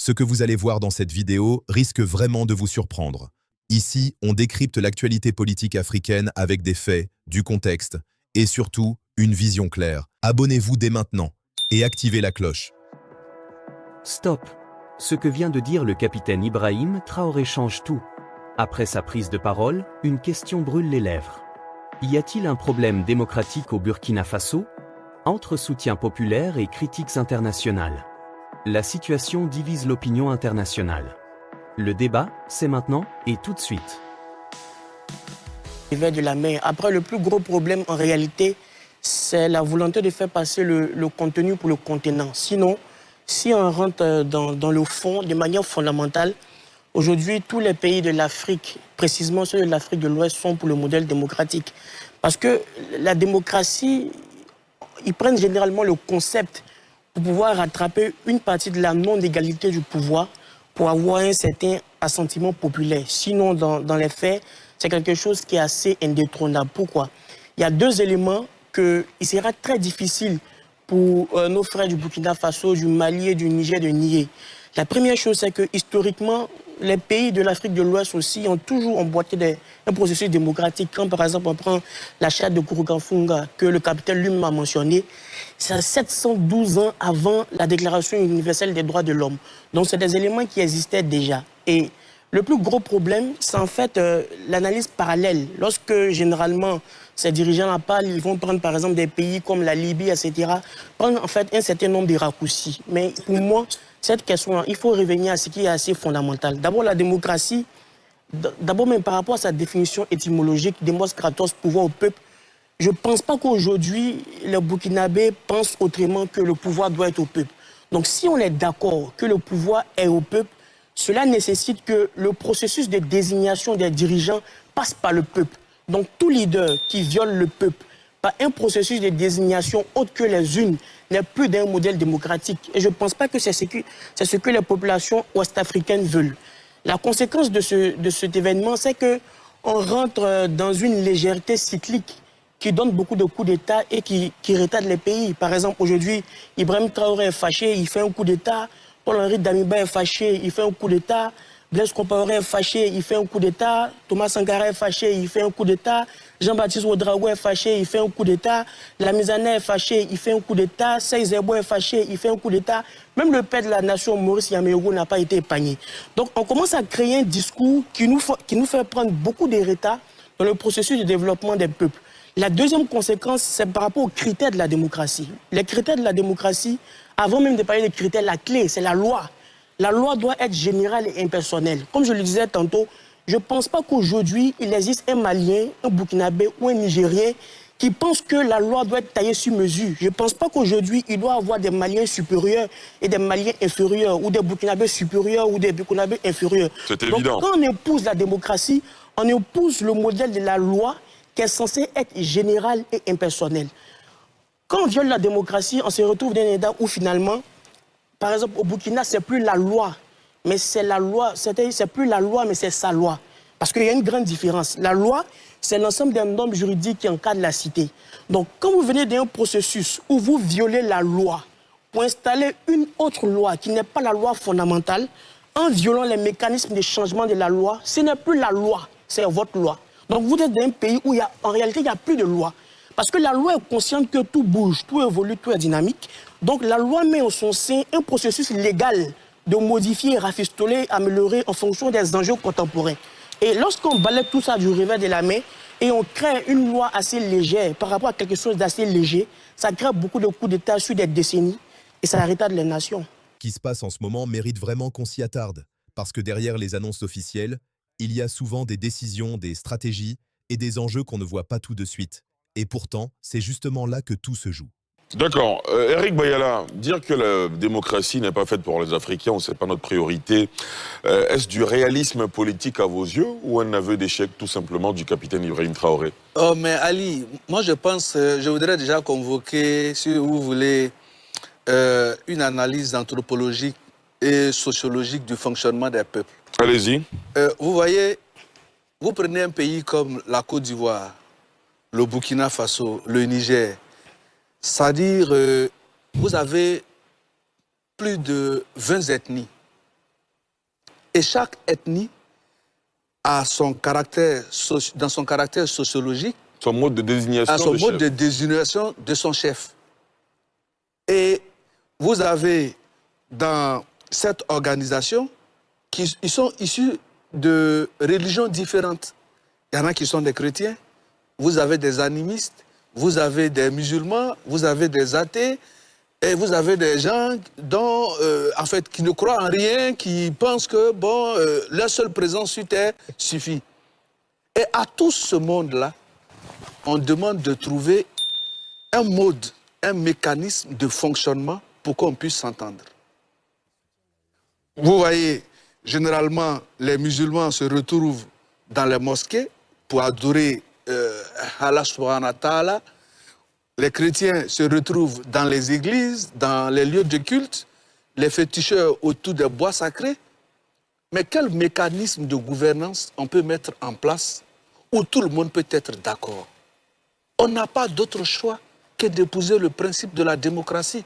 Ce que vous allez voir dans cette vidéo risque vraiment de vous surprendre. Ici, on décrypte l'actualité politique africaine avec des faits, du contexte et surtout, une vision claire. Abonnez-vous dès maintenant et activez la cloche. Stop. Ce que vient de dire le capitaine Ibrahim Traoré change tout. Après sa prise de parole, une question brûle les lèvres. Y a-t-il un problème démocratique au Burkina Faso? Entre soutien populaire et critiques internationales. La situation divise l'opinion internationale. Le débat, c'est maintenant et tout de suite. De la mer. Après, le plus gros problème en réalité, c'est la volonté de faire passer le contenu pour le contenant. Sinon, si on rentre dans le fond de manière fondamentale, aujourd'hui, tous les pays de l'Afrique, précisément ceux de l'Afrique de l'Ouest, sont pour le modèle démocratique. Parce que la démocratie, ils prennent généralement le concept pour pouvoir rattraper une partie de la non-égalité du pouvoir pour avoir un certain assentiment populaire. Sinon, dans les faits, c'est quelque chose qui est assez indétrônable. Pourquoi? Il y a deux éléments qu'il sera très difficile pour nos frères du Burkina Faso, du Mali et du Niger de nier. La première chose, c'est que historiquement, les pays de l'Afrique de l'Ouest aussi ont toujours emboîté un processus démocratique. Quand par exemple on prend la charte de Kouroukanfounga, que le capitaine lui-même a mentionné, c'est 712 ans avant la Déclaration universelle des droits de l'homme. Donc c'est des éléments qui existaient déjà. Et le plus gros problème, c'est en fait l'analyse parallèle. Lorsque généralement ces dirigeants-là parlent, ils vont prendre par exemple des pays comme la Libye, etc., prendre en fait un certain nombre de raccourcis. Mais pour moi, cette question-là, il faut revenir à ce qui est assez fondamental. D'abord, la démocratie, d'abord même par rapport à sa définition étymologique, Demos Kratos, pouvoir au peuple, je ne pense pas qu'aujourd'hui, les Burkinabés pensent autrement que le pouvoir doit être au peuple. Donc si on est d'accord que le pouvoir est au peuple, cela nécessite que le processus de désignation des dirigeants passe par le peuple. Donc tout leader qui viole le peuple par un processus de désignation autre que les unes n'est plus d'un modèle démocratique. Et je ne pense pas que c'est ce que les populations ouest-africaines veulent. La conséquence de cet événement, c'est qu'on rentre dans une légèreté cyclique qui donne beaucoup de coups d'État et qui retarde les pays. Par exemple, aujourd'hui, Ibrahim Traoré est fâché, il fait un coup d'État. Paul-Henri Damiba est fâché, il fait un coup d'État. Blaise Compaoré est fâché, il fait un coup d'État. Thomas Sankara est fâché, il fait un coup d'État. Jean-Baptiste Ouedraogo est fâché, il fait un coup d'État. Lamizana est fâché, il fait un coup d'État. Sey Zerbo est fâché, il fait un coup d'État. Même le père de la nation, Maurice Yameyogo, n'a pas été épargné. Donc on commence à créer un discours qui nous fait prendre beaucoup de retard dans le processus de développement des peuples. La deuxième conséquence, c'est par rapport aux critères de la démocratie. Les critères de la démocratie, avant même de parler des critères, la clé, c'est la loi. La loi doit être générale et impersonnelle. Comme je le disais tantôt, je ne pense pas qu'aujourd'hui, il existe un Malien, un Burkinabé ou un Nigérien qui pense que la loi doit être taillée sur mesure. Je ne pense pas qu'aujourd'hui, il doit y avoir des Maliens supérieurs et des Maliens inférieurs, ou des Burkinabés supérieurs ou des Burkinabés inférieurs. C'est évident. Donc, quand on épouse la démocratie, on épouse le modèle de la loi qui est censé être général et impersonnel. Quand on viole la démocratie, on se retrouve dans un état où finalement, par exemple au Burkina, c'est plus la loi, mais c'est la loi, c'est plus la loi, mais c'est sa loi. Parce qu'il y a une grande différence. La loi, c'est l'ensemble des normes juridiques qui encadrent la cité. Donc quand vous venez d'un processus où vous violez la loi pour installer une autre loi qui n'est pas la loi fondamentale, en violant les mécanismes de changement de la loi, ce n'est plus la loi, c'est votre loi. Donc vous êtes dans un pays où en réalité il n'y a plus de loi. Parce que la loi est consciente que tout bouge, tout évolue, tout est dynamique. Donc la loi met en son sein un processus légal de modifier, rafistoler, améliorer en fonction des enjeux contemporains. Et lorsqu'on balaie tout ça du revers de la main et on crée une loi assez légère par rapport à quelque chose d'assez léger, ça crée beaucoup de coups d'État sur des décennies et ça retarde les nations. Ce qui se passe en ce moment mérite vraiment qu'on s'y attarde. Parce que derrière les annonces officielles, il y a souvent des décisions, des stratégies et des enjeux qu'on ne voit pas tout de suite. Et pourtant, c'est justement là que tout se joue. D'accord. Eric Bayala, dire que la démocratie n'est pas faite pour les Africains, c'est pas notre priorité. Est-ce du réalisme politique à vos yeux ou un aveu d'échec tout simplement du capitaine Ibrahim Traoré? Oh, mais Ali, moi je pense, je voudrais déjà convoquer, si vous voulez, une analyse anthropologique et sociologique du fonctionnement des peuples. Allez-y. Vous voyez, vous prenez un pays comme la Côte d'Ivoire, le Burkina Faso, le Niger, c'est-à-dire vous avez plus de 20 ethnies Et chaque ethnie a son caractère, dans son caractère sociologique, Son mode de désignation. a son de mode chef. de désignation de son chef. Et vous avez dans cette organisation ils sont issus de religions différentes. Il y en a qui sont des chrétiens, vous avez des animistes, vous avez des musulmans, vous avez des athées, et vous avez des gens dont, en fait, qui ne croient en rien, qui pensent que bon, leur seule présence sur Terre suffit. Et à tout ce monde-là, on demande de trouver un mode, un mécanisme de fonctionnement pour qu'on puisse s'entendre. Vous voyez, généralement, les musulmans se retrouvent dans les mosquées pour adorer Allah subhanahu wa ta'ala. Les chrétiens se retrouvent dans les églises, dans les lieux de culte, les féticheurs autour des bois sacrés. Mais quel mécanisme de gouvernance on peut mettre en place où tout le monde peut être d'accord? On n'a pas d'autre choix que d'épouser le principe de la démocratie.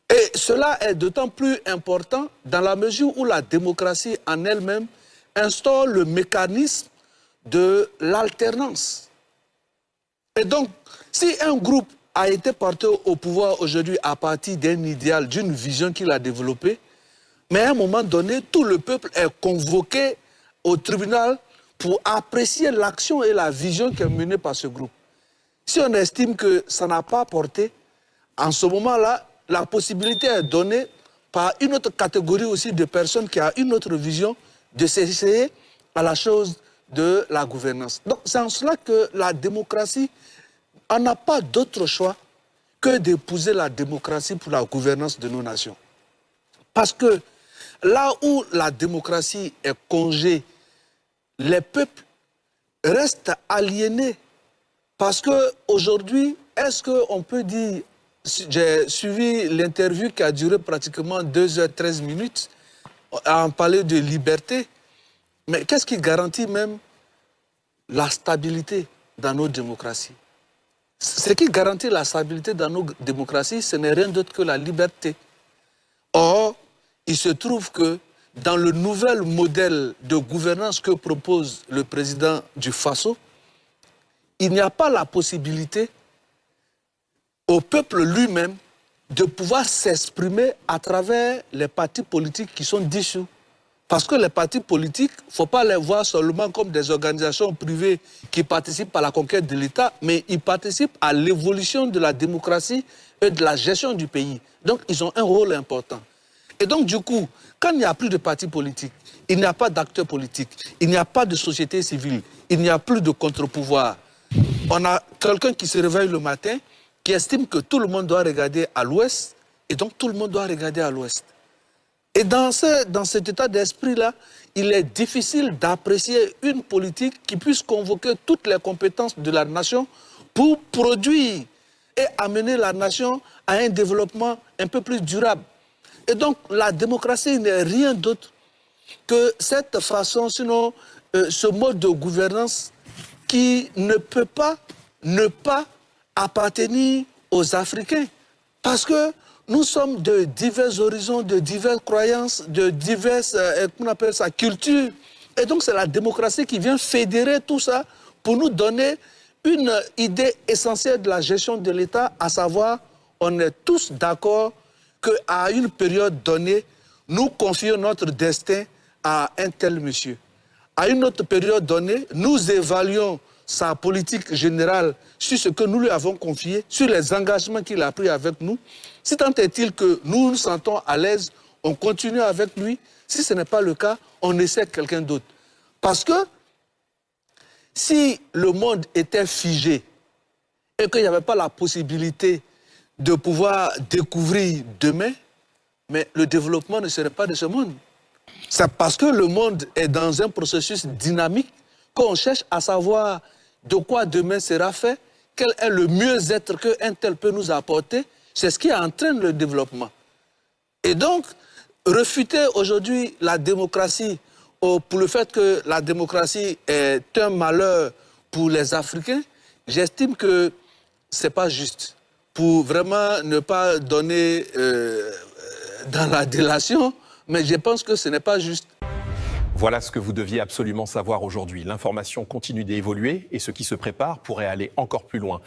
Et cela est d'autant plus important dans la mesure où la démocratie en elle-même instaure le mécanisme de l'alternance. Et donc, si un groupe a été porté au pouvoir aujourd'hui à partir d'un idéal, d'une vision qu'il a développée, mais à un moment donné, tout le peuple est convoqué au tribunal pour apprécier l'action et la vision qui est menée par ce groupe. Si on estime que ça n'a pas porté, en ce moment-là, la possibilité est donnée par une autre catégorie aussi de personnes qui a une autre vision de s'essayer à la chose de la gouvernance. Donc c'est en cela que la démocratie, on n'a pas d'autre choix que d'épouser la démocratie pour la gouvernance de nos nations. Parce que là où la démocratie est congée, les peuples restent aliénés. Parce qu'aujourd'hui, est-ce qu'on peut dire, j'ai suivi l'interview qui a duré pratiquement 2h13 minutes, à en parler de liberté, mais qu'est-ce qui garantit même la stabilité dans nos démocraties? Ce qui garantit la stabilité dans nos démocraties, ce n'est rien d'autre que la liberté. Or, il se trouve que dans le nouvel modèle de gouvernance que propose le président du Faso, il n'y a pas la possibilité au peuple lui-même de pouvoir s'exprimer à travers les partis politiques qui sont dissous. Parce que les partis politiques, il ne faut pas les voir seulement comme des organisations privées qui participent à la conquête de l'État, mais ils participent à l'évolution de la démocratie et de la gestion du pays. Donc, ils ont un rôle important. Et donc, du coup, quand il n'y a plus de partis politiques, il n'y a pas d'acteurs politiques, il n'y a pas de société civile, il n'y a plus de contre-pouvoir. On a quelqu'un qui se réveille le matin, qui estime que tout le monde doit regarder à l'ouest, et donc tout le monde doit regarder à l'ouest. Et dans cet état d'esprit-là, il est difficile d'apprécier une politique qui puisse convoquer toutes les compétences de la nation pour produire et amener la nation à un développement un peu plus durable. Et donc la démocratie n'est rien d'autre que cette façon, sinon ce mode de gouvernance qui ne peut pas ne pas appartenir aux Africains. Parce que nous sommes de divers horizons, de diverses croyances, de diverses on appelle ça, cultures. Et donc c'est la démocratie qui vient fédérer tout ça pour nous donner une idée essentielle de la gestion de l'État, à savoir, on est tous d'accord qu'à une période donnée, nous confions notre destin à un tel monsieur. À une autre période donnée, nous évaluons sa politique générale sur ce que nous lui avons confié, sur les engagements qu'il a pris avec nous. Si tant est-il que nous nous sentons à l'aise, on continue avec lui. Si ce n'est pas le cas, on essaie quelqu'un d'autre. Parce que si le monde était figé et qu'il n'y avait pas la possibilité de pouvoir découvrir demain, mais le développement ne serait pas de ce monde. C'est parce que le monde est dans un processus dynamique qu'on cherche à savoir de quoi demain sera fait, quel est le mieux-être qu'un tel peut nous apporter. C'est ce qui entraîne le développement. Et donc, refuter aujourd'hui la démocratie pour le fait que la démocratie est un malheur pour les Africains, j'estime que ce n'est pas juste. Pour vraiment ne pas donner dans la délation, Mais je pense que ce n'est pas juste. Voilà ce que vous deviez absolument savoir aujourd'hui. L'information continue d'évoluer et ce qui se prépare pourrait aller encore plus loin.